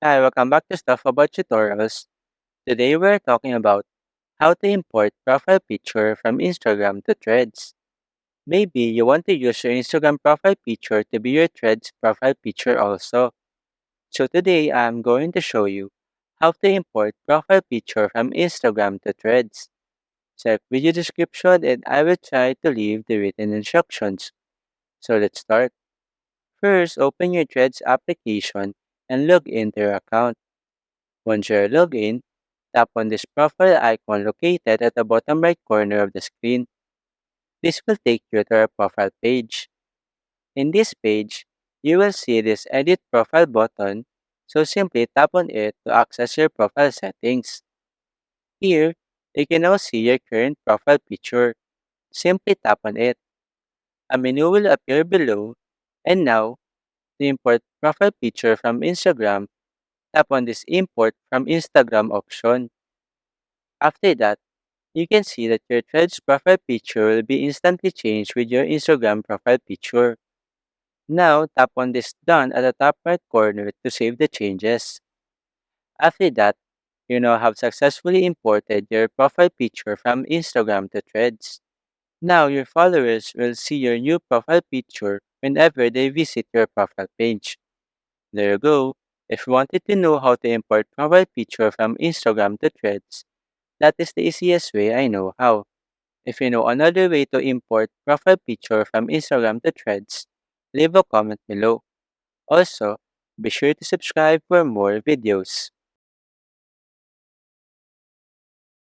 Hi, welcome back to Stuff About Tutorials. Today we're talking about how to import profile picture from Instagram to Threads. Maybe you want to use your Instagram profile picture to be your Threads profile picture also. So today I'm going to show you how to import profile picture from Instagram to Threads. Check video description and I will try to leave the written instructions. So let's start. First, open your Threads application and log into your account. Once you're logged in, tap on this profile icon located at the bottom right corner of the screen. This will take you to our profile page. In this page, you will see this Edit Profile button, so simply tap on it to access your profile settings. Here, you can now see your current profile picture. Simply tap on it. A menu will appear below, and now, to import profile picture from Instagram, tap on this Import from Instagram option. After that, you can see that your Threads profile picture will be instantly changed with your Instagram profile picture. Now, tap on this Done at the top right corner to save the changes. After that, you now have successfully imported your profile picture from Instagram to Threads. Now, your followers will see your new profile picture whenever they visit your profile page. There you go. If you wanted to know how to import profile picture from Instagram to Threads, that is the easiest way I know how. If you know another way to import profile picture from Instagram to Threads, leave a comment below. Also, be sure to subscribe for more videos.